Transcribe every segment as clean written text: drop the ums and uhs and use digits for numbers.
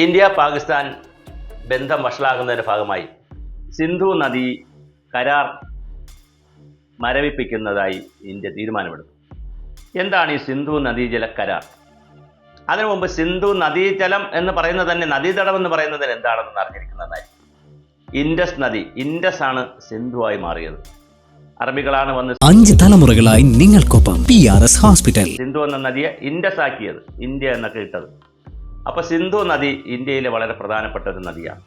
India Pakistan ബന്ധം വഷളാകുന്നതിൻ്റെ ഭാഗമായി സിന്ധു നദി കരാർ മരവിപ്പിക്കുന്നതായി ഇന്ത്യ തീരുമാനമെടുത്തു. എന്താണ് ഈ സിന്ധു നദീജല കരാർ? അതിനു മുമ്പ് സിന്ധു നദീജലം എന്ന് പറയുന്നത് തന്നെ നദീതടം എന്ന് പറയുന്നത് എന്താണെന്ന് അറിഞ്ഞിരിക്കുന്നതായി. ഇൻഡസ് നദി, ഇൻഡസ് ആണ് സിന്ധുവായി മാറിയത്. അറബികളാണ് വന്ന് 5 തലമുറകളായി നിങ്ങൾക്കൊപ്പം PRS ഹോസ്പിറ്റൽ. സിന്ധു എന്ന നദിയെ ഇൻഡസ് ആക്കിയത്, ഇന്ത്യ എന്നൊക്കെ ഇട്ടത്. അപ്പോൾ സിന്ധു നദി ഇന്ത്യയിലെ വളരെ പ്രധാനപ്പെട്ട ഒരു നദിയാണ്.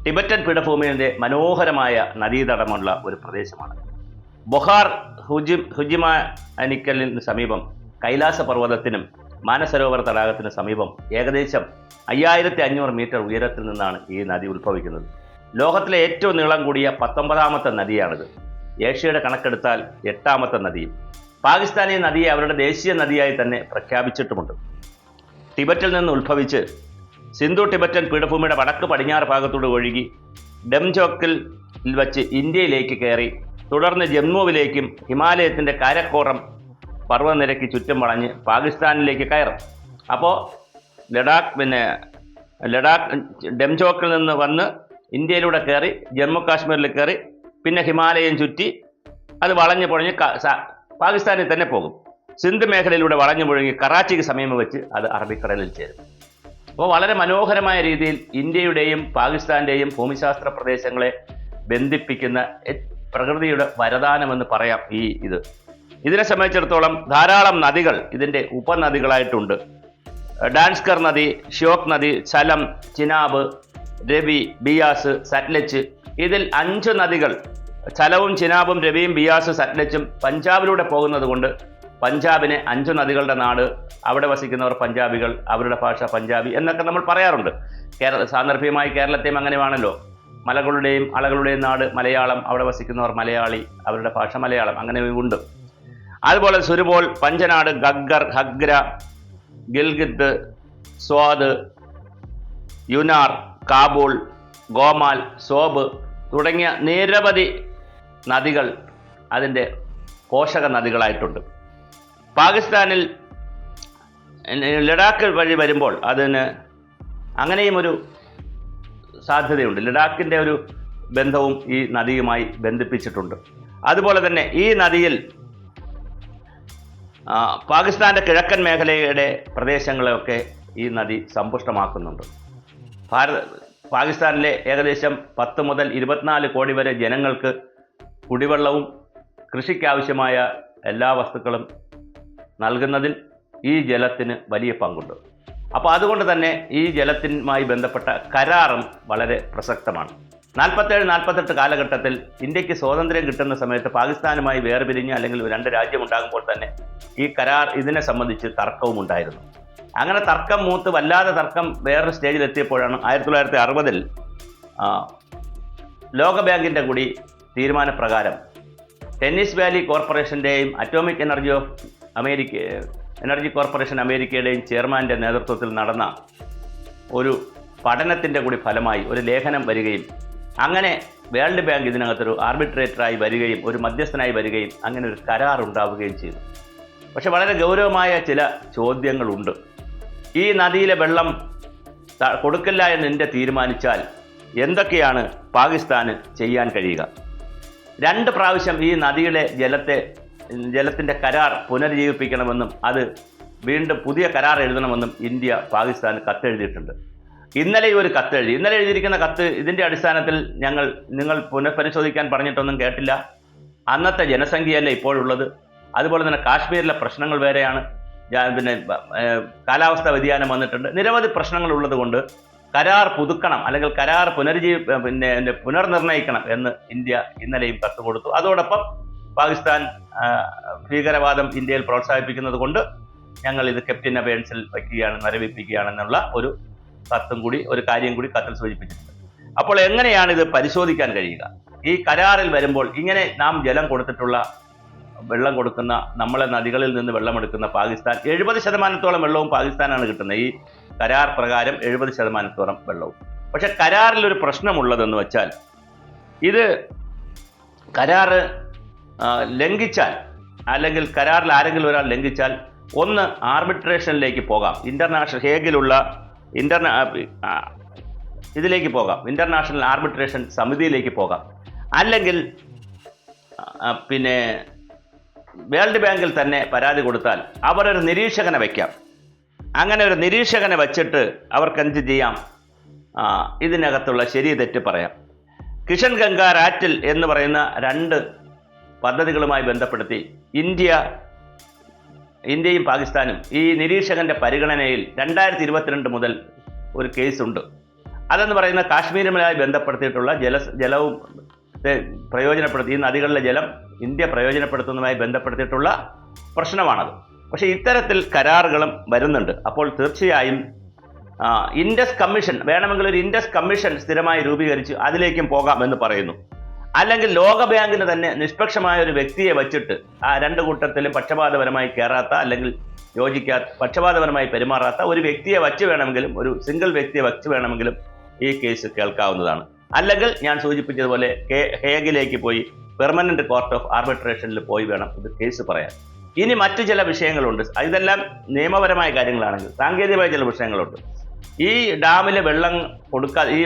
ടിബറ്റൻ പീഠഭൂമിയുടെ മനോഹരമായ നദീതടമുള്ള ഒരു പ്രദേശമാണ്. ബൊഹാർ ഹുജിമാനിക്കലിന് സമീപം കൈലാസ പർവ്വതത്തിനും മാനസരോവർ തടാകത്തിന് സമീപം ഏകദേശം 5500 മീറ്റർ ഉയരത്തിൽ നിന്നാണ് ഈ നദി ഉത്ഭവിക്കുന്നത്. ലോകത്തിലെ ഏറ്റവും നീളം കൂടിയ 19ാമത്തെ നദിയാണിത്. ഏഷ്യയുടെ കണക്കെടുത്താൽ 8ാമത്തെ നദിയും. പാകിസ്ഥാൻ ഈ നദിയെ അവരുടെ ദേശീയ നദിയായി തന്നെ പ്രഖ്യാപിച്ചിട്ടുമുണ്ട്. ടിബറ്റിൽ നിന്ന് ഉത്ഭവിച്ച് സിന്ധു ടിബറ്റൻ പീഠഭൂമിയുടെ വടക്ക് പടിഞ്ഞാറ് ഭാഗത്തൂടെ ഒഴുകി ഡംജോക്കിൽ വച്ച് ഇന്ത്യയിലേക്ക് കയറി തുടർന്ന് ജമ്മുവിലേക്കും ഹിമാലയത്തിൻ്റെ കാരക്കോറം പർവ്വതനിരയ്ക്ക് ചുറ്റും വളഞ്ഞ് പാകിസ്ഥാനിലേക്ക് കയറും. അപ്പോൾ ലഡാക്ക് ഡംജോക്കിൽ നിന്ന് വന്ന് ഇന്ത്യയിലൂടെ കയറി ജമ്മു കാശ്മീരിൽ കയറി പിന്നെ ഹിമാലയം ചുറ്റി അത് വളഞ്ഞു പൊഴഞ്ഞ് പാകിസ്ഥാനിൽ തന്നെ പോകും. സിന്ധ് മേഖലയിലൂടെ വളഞ്ഞു മുഴുകി കറാച്ചിക്ക് സമീപം വെച്ച് അത് അറബിക്കടലിൽ ചേരും. അപ്പോൾ വളരെ മനോഹരമായ രീതിയിൽ ഇന്ത്യയുടെയും പാകിസ്ഥാൻ്റെയും ഭൂമിശാസ്ത്ര പ്രദേശങ്ങളെ ബന്ധിപ്പിക്കുന്ന പ്രകൃതിയുടെ വരദാനമെന്ന് പറയാം ഇതിനെ സംബന്ധിച്ചിടത്തോളം ധാരാളം നദികൾ ഇതിൻ്റെ ഉപനദികളായിട്ടുണ്ട്. ഡാൻസ്കർ നദി, ഷ്യോക് നദി, സലം, ചിനാബ്, രവി, ബിയാസ്, സത്ലജ്. ഇതിൽ 5 നദികൾ, ചലവും ചിനാബും രവിയും ബിയാസും സത്ലജും പഞ്ചാബിലൂടെ പോകുന്നത് കൊണ്ട് പഞ്ചാബിനെ 5 നദികളുടെ നാട്, അവിടെ വസിക്കുന്നവർ പഞ്ചാബികൾ, അവരുടെ ഭാഷ പഞ്ചാബി എന്നൊക്കെ നമ്മൾ പറയാറുണ്ട്. സാന്ദർഭികമായി കേരളത്തെയും അങ്ങനെയാണല്ലോ. മലകളുടെയും അളകളുടെയും നാട് മലയാളം, അവിടെ വസിക്കുന്നവർ മലയാളി, അവരുടെ ഭാഷ മലയാളം, അങ്ങനെ ഉണ്ട്. അതുപോലെ സുരുബോൾ, പഞ്ചനാട്, ഗഗ്ഗർ, ഹഗ്ര, ഗിൽഗിത്ത്, സ്വാദ്, യുനാർ, കാബൂൾ, ഗോമാൽ, സോബ് തുടങ്ങിയ നിരവധി നദികൾ അതിൻ്റെ പോഷക നദികളായിട്ടുണ്ട്. പാകിസ്ഥാനിൽ ലഡാക്ക് വഴി വരുമ്പോൾ അതിന് അങ്ങനെയും ഒരു സാധ്യതയുണ്ട്. ലഡാക്കിൻ്റെ ഒരു ബന്ധവും ഈ നദിയുമായി ബന്ധിപ്പിച്ചിട്ടുണ്ട്. അതുപോലെ തന്നെ ഈ നദിയിൽ പാകിസ്ഥാൻ്റെ കിഴക്കൻ മേഖലയുടെ പ്രദേശങ്ങളെയൊക്കെ ഈ നദി സമ്പുഷ്ടമാക്കുന്നുണ്ട്. പാകിസ്ഥാനിലെ ഏകദേശം 10 മുതൽ 24 കോടി വരെ ജനങ്ങൾക്ക് കുടിവെള്ളവും കൃഷിക്കാവശ്യമായ എല്ലാ വസ്തുക്കളും നൽകുന്നതിൽ ഈ ജലത്തിന് വലിയ പങ്കുണ്ട്. അപ്പോൾ അതുകൊണ്ട് തന്നെ ഈ ജലത്തിനുമായി ബന്ധപ്പെട്ട കരാറും വളരെ പ്രസക്തമാണ്. 47-48 കാലഘട്ടത്തിൽ ഇന്ത്യക്ക് സ്വാതന്ത്ര്യം കിട്ടുന്ന സമയത്ത് പാകിസ്ഥാനുമായി വേർപിരിഞ്ഞ് അല്ലെങ്കിൽ 2 രാജ്യമുണ്ടാകുമ്പോൾ തന്നെ ഈ കരാർ ഇതിനെ സംബന്ധിച്ച് തർക്കവും ഉണ്ടായിരുന്നു. അങ്ങനെ തർക്കം മൂത്ത് വല്ലാതെ തർക്കം വേറൊരു സ്റ്റേജിലെത്തിയപ്പോഴാണ് 1960-ൽ ലോകബാങ്കിൻ്റെ കൂടി തീരുമാനപ്രകാരം ടെന്നീസ് വാലി കോർപ്പറേഷൻ്റെയും അറ്റോമിക് എനർജി കോർപ്പറേഷൻ അമേരിക്കയുടെയും ചെയർമാൻ്റെ നേതൃത്വത്തിൽ നടന്ന ഒരു പഠനത്തിൻ്റെ കൂടി ഫലമായി ഒരു ലേഖനം വരികയും അങ്ങനെ വേൾഡ് ബാങ്ക് ഇതിനകത്തൊരു ആർബിട്രേറ്ററായി വരികയും ഒരു മധ്യസ്ഥനായി വരികയും അങ്ങനെ ഒരു കരാർ ഉണ്ടാവുകയും ചെയ്തു. പക്ഷെ വളരെ ഗൗരവമായ ചില ചോദ്യങ്ങളുണ്ട്. ഈ നദിയിലെ വെള്ളം കൊടുക്കില്ല എന്ന് ഇന്ത്യ തീരുമാനിച്ചാൽ എന്തൊക്കെയാണ് പാകിസ്ഥാന് ചെയ്യാൻ കഴിയുക? 2 പ്രാവശ്യം ഈ നദിയിലെ ജലത്തിൻ്റെ കരാർ പുനരുജ്ജീവിപ്പിക്കണമെന്നും അത് വീണ്ടും പുതിയ കരാർ എഴുതണമെന്നും ഇന്ത്യ പാകിസ്ഥാന് കത്തെഴുതിയിട്ടുണ്ട്. ഇന്നലെ ഒരു കത്തെഴുതി. ഇന്നലെ എഴുതിയിരിക്കുന്ന കത്ത് ഇതിൻ്റെ അടിസ്ഥാനത്തിൽ നിങ്ങൾ പുനഃപരിശോധിക്കാൻ പറഞ്ഞിട്ടൊന്നും കേട്ടില്ല. അന്നത്തെ ജനസംഖ്യയല്ല ഇപ്പോഴുള്ളത്. അതുപോലെ തന്നെ കാശ്മീരിലെ പ്രശ്നങ്ങൾ വേറെയാണ്. പിന്നെ കാലാവസ്ഥ വ്യതിയാനം വന്നിട്ടുണ്ട്. നിരവധി പ്രശ്നങ്ങൾ ഉള്ളത് കൊണ്ട് കരാർ പുതുക്കണം അല്ലെങ്കിൽ കരാർ പുനർനിർണ്ണയിക്കണം എന്ന് ഇന്ത്യ ഇന്നലെയും കത്ത് കൊടുത്തു. അതോടൊപ്പം പാകിസ്ഥാൻ ഭീകരവാദം ഇന്ത്യയിൽ പ്രോത്സാഹിപ്പിക്കുന്നത് കൊണ്ട് ഞങ്ങൾ ഇത് കെപ്റ്റിൻ അബേൺസിൽ വയ്ക്കുകയാണ്, മരവിപ്പിക്കുകയാണെന്നുള്ള ഒരു കാര്യം കൂടി കത്തിൽ സൂചിപ്പിച്ചിട്ടുണ്ട്. അപ്പോൾ എങ്ങനെയാണ് ഇത് പരിശോധിക്കാൻ കഴിയുക? ഈ കരാറിൽ വരുമ്പോൾ ഇങ്ങനെ നാം വെള്ളം കൊടുക്കുന്ന നമ്മളെ നദികളിൽ നിന്ന് വെള്ളമെടുക്കുന്ന പാകിസ്ഥാൻ 70% വെള്ളവും പാകിസ്ഥാനാണ് കിട്ടുന്നത്. ഈ കരാർ പ്രകാരം 70% വെള്ളവും. പക്ഷെ കരാറിലൊരു പ്രശ്നമുള്ളതെന്ന് വെച്ചാൽ ഇത് കരാർ ലംഘിച്ചാൽ അല്ലെങ്കിൽ കരാറിൽ ആരെങ്കിലും ഒരാൾ ലംഘിച്ചാൽ ഒന്ന് ആർബിട്രേഷനിലേക്ക് പോകാം. ഇന്റർനാഷണൽ ഹേഗിലുള്ള ഇതിലേക്ക് പോകാം, ഇൻ്റർനാഷണൽ ആർബിട്രേഷൻ സമിതിയിലേക്ക് പോകാം. അല്ലെങ്കിൽ പിന്നെ വേൾഡ് ബാങ്കിൽ തന്നെ പരാതി കൊടുത്താൽ അവരൊരു നിരീക്ഷകനെ വയ്ക്കാം. അങ്ങനെ ഒരു നിരീക്ഷകനെ വച്ചിട്ട് അവർക്ക് എന്ത് ചെയ്യാം? ഇതിനകത്തുള്ള ശരി തെറ്റ് പറയാം. കിഷൻ ഗംഗ റാറ്റിൽ എന്ന് പറയുന്ന 2 പദ്ധതികളുമായി ബന്ധപ്പെടുത്തി ഇന്ത്യയും പാകിസ്ഥാനും ഈ നിരീക്ഷകന്റെ പരിഗണനയിൽ 2022 മുതൽ ഒരു കേസുണ്ട്. അതെന്ന് പറയുന്ന കാശ്മീരുമായി ബന്ധപ്പെടുത്തിയിട്ടുള്ള ജലവും പ്രയോജനപ്പെടുത്തി, ഈ നദികളിലെ ജലം ഇന്ത്യ പ്രയോജനപ്പെടുത്തുന്നതുമായി ബന്ധപ്പെടുത്തിയിട്ടുള്ള പ്രശ്നമാണത്. പക്ഷേ ഇത്തരത്തിൽ കരാറുകളും വരുന്നുണ്ട്. അപ്പോൾ തീർച്ചയായും ഇൻഡസ് കമ്മീഷൻ വേണമെങ്കിൽ ഒരു ഇൻഡസ് കമ്മീഷൻ സ്ഥിരമായി രൂപീകരിച്ച് അതിലേക്കും പോകാം എന്ന് പറയുന്നു. അല്ലെങ്കിൽ ലോക ബാങ്കിന് തന്നെ നിഷ്പക്ഷമായ ഒരു വ്യക്തിയെ വച്ചിട്ട് ആ 2 കൂട്ടത്തിലും പക്ഷപാതപരമായി കയറാത്ത അല്ലെങ്കിൽ പക്ഷപാതപരമായി പെരുമാറാത്ത ഒരു വ്യക്തിയെ വച്ച് വേണമെങ്കിലും, ഒരു സിംഗിൾ വ്യക്തിയെ വച്ച് വേണമെങ്കിലും ഈ കേസ് കേൾക്കാവുന്നതാണ്. അല്ലെങ്കിൽ ഞാൻ സൂചിപ്പിച്ചതുപോലെ ഹേഗിലേക്ക് പോയി പെർമനന്റ് കോർട്ട് ഓഫ് ആർബിട്രേഷനിൽ പോയി വേണം ഇത് കേസ് പറയാൻ. ഇനി മറ്റു ചില വിഷയങ്ങളുണ്ട്. ഇതെല്ലാം നിയമപരമായ കാര്യങ്ങളാണെങ്കിൽ സാങ്കേതികമായ ചില വിഷയങ്ങളുണ്ട്. ഈ ഡാമിലെ വെള്ളം ഈ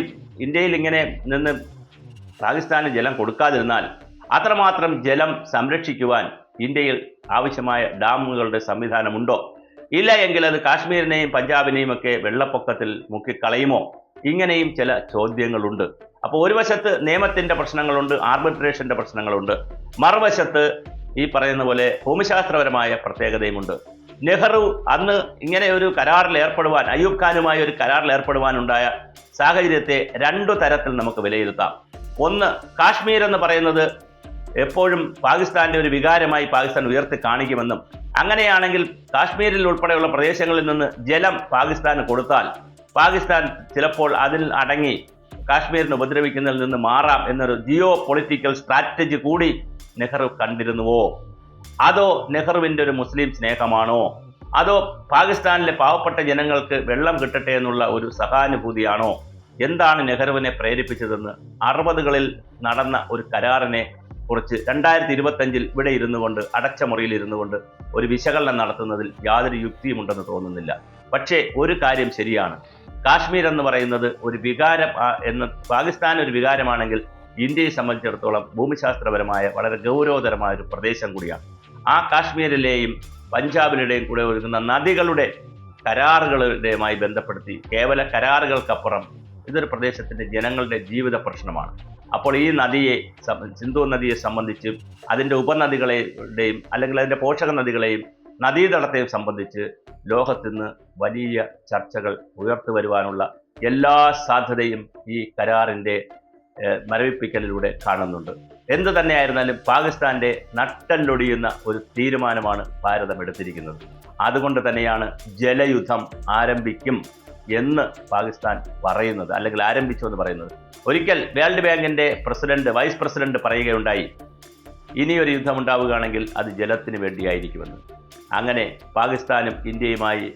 ഇന്ത്യയിൽ ഇങ്ങനെ നിന്ന് പാകിസ്ഥാന് ജലം കൊടുക്കാതിരുന്നാൽ അത്രമാത്രം ജലം സംരക്ഷിക്കുവാൻ ഇന്ത്യയിൽ ആവശ്യമായ ഡാമുകളുടെ സംവിധാനമുണ്ടോ? ഇല്ല എങ്കിൽ അത് കാശ്മീരിനെയും പഞ്ചാബിനെയും ഒക്കെ വെള്ളപ്പൊക്കത്തിൽ മുക്കിക്കളയുമോ? ഇങ്ങനെയും ചില ചോദ്യങ്ങളുണ്ട്. അപ്പോൾ ഒരു വശത്ത് നിയമത്തിൻ്റെ പ്രശ്നങ്ങളുണ്ട്, ആർബിട്രേഷൻ്റെ പ്രശ്നങ്ങളുണ്ട്. മറുവശത്ത് ഈ പറയുന്ന പോലെ ഭൂമിശാസ്ത്രപരമായ പ്രത്യേകതയുമുണ്ട്. നെഹ്റു അന്ന് ഇങ്ങനെ ഒരു കരാറിൽ ഏർപ്പെടുവാൻ, അയ്യൂബ് ഖാനുമായി ഒരു കരാറിൽ ഏർപ്പെടുവാനുണ്ടായ സാഹചര്യത്തെ 2 തരത്തിൽ നമുക്ക് വിലയിരുത്താം. ഒന്ന്, കാശ്മീർ എന്ന് പറയുന്നത് എപ്പോഴും പാകിസ്ഥാന്റെ ഒരു വികാരമായി പാകിസ്ഥാൻ ഉയർത്തി കാണിക്കുമെന്നും അങ്ങനെയാണെങ്കിൽ കാശ്മീരിൽ ഉൾപ്പെടെയുള്ള പ്രദേശങ്ങളിൽ നിന്ന് ജലം പാകിസ്ഥാന് കൊടുത്താൽ പാകിസ്ഥാൻ ചിലപ്പോൾ അതിൽ അടങ്ങി കാശ്മീരിനെ ഉപദ്രവിക്കുന്നതിൽ നിന്ന് മാറാം എന്നൊരു ജിയോ പൊളിറ്റിക്കൽ സ്ട്രാറ്റജി കൂടി നെഹ്റു കണ്ടിരുന്നുവോ? അതോ നെഹ്റുവിൻ്റെ ഒരു മുസ്ലിം സ്നേഹമാണോ? അതോ പാകിസ്ഥാനിലെ പാവപ്പെട്ട ജനങ്ങൾക്ക് വെള്ളം കിട്ടട്ടെ എന്നുള്ള ഒരു സഹാനുഭൂതിയാണോ? എന്താണ് നെഹ്റുവിനെ പ്രേരിപ്പിച്ചതെന്ന് 60കളിൽ നടന്ന ഒരു കരാറിനെ കുറിച്ച് 2025 ഇവിടെ ഇരുന്നു കൊണ്ട്, അടച്ച മുറിയിൽ ഇരുന്നു കൊണ്ട് ഒരു വിശകലനം നടത്തുന്നതിൽ യാതൊരു യുക്തിയുമുണ്ടെന്ന് തോന്നുന്നില്ല. പക്ഷേ ഒരു കാര്യം ശരിയാണ്, കാശ്മീർ എന്ന് പറയുന്നത് ഒരു വികാരം പാകിസ്ഥാൻ ഒരു വികാരമാണെങ്കിൽ ഇന്ത്യയെ സംബന്ധിച്ചിടത്തോളം ഭൂമിശാസ്ത്രപരമായ വളരെ ഗൗരവതരമായ ഒരു പ്രദേശം കൂടിയാണ്. ആ കാശ്മീരിലെയും പഞ്ചാബിലുടെയും കൂടെ ഒഴുകുന്ന നദികളുടെ കരാറുകളുടെയുമായി ബന്ധപ്പെടുത്തി കേവല കരാറുകൾക്കപ്പുറം ഇതൊരു പ്രദേശത്തിൻ്റെ ജനങ്ങളുടെ ജീവിത പ്രശ്നമാണ്. അപ്പോൾ ഈ നദിയെ, സിന്ധു നദിയെ സംബന്ധിച്ച് അതിൻ്റെ ഉപനദികളെയും അല്ലെങ്കിൽ അതിൻ്റെ പോഷക നദികളെയും നദീതടത്തെയും സംബന്ധിച്ച് ലോകത്തിന്ന് വലിയ ചർച്ചകൾ ഉയർത്തു വരുവാനുള്ള എല്ലാ സാധ്യതയും ഈ കരാറിൻ്റെ മരവിപ്പിക്കലിലൂടെ കാണുന്നുണ്ട്. എന്തു തന്നെയായിരുന്നാലും പാകിസ്ഥാന്റെ നട്ടല്ലൊടിയുന്ന ഒരു തീരുമാനമാണ് ഭാരതം എടുത്തിരിക്കുന്നത്. അതുകൊണ്ട് തന്നെയാണ് ജലയുദ്ധം ആരംഭിക്കും എന്ന് പാകിസ്ഥാൻ പറയുന്നത്, അല്ലെങ്കിൽ ആരംഭിച്ചു എന്ന് പറയുന്നത്. ഒരിക്കൽ വേൾഡ് ബാങ്കിന്റെ വൈസ് പ്രസിഡന്റ് പറയുകയുണ്ടായി, ഇനിയൊരു യുദ്ധം ഉണ്ടാവുകയാണെങ്കിൽ അത് ജലത്തിന് വേണ്ടിയായിരിക്കുമെന്ന്. അങ്ങനെ പാകിസ്ഥാനും ഇന്ത്യയുമായി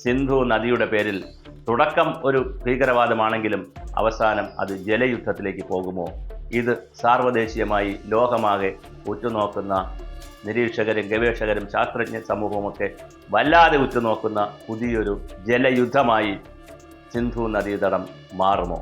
സിന്ധു നദിയുടെ പേരിൽ തുടക്കം ഒരു ഭീകരവാദമാണെങ്കിലും അവസാനം അത് ജലയുദ്ധത്തിലേക്ക് പോകുമോ? ഇത് സാർവദേശീയമായി ലോകമാകെ ഉറ്റുനോക്കുന്ന നിരീക്ഷകരും ഗവേഷകരും ശാസ്ത്രജ്ഞ സമൂഹവുമൊക്കെ വല്ലാതെ ഉറ്റുനോക്കുന്ന പുതിയൊരു ജലയുദ്ധമായി സിന്ധു നദീതടം മാറുമോ?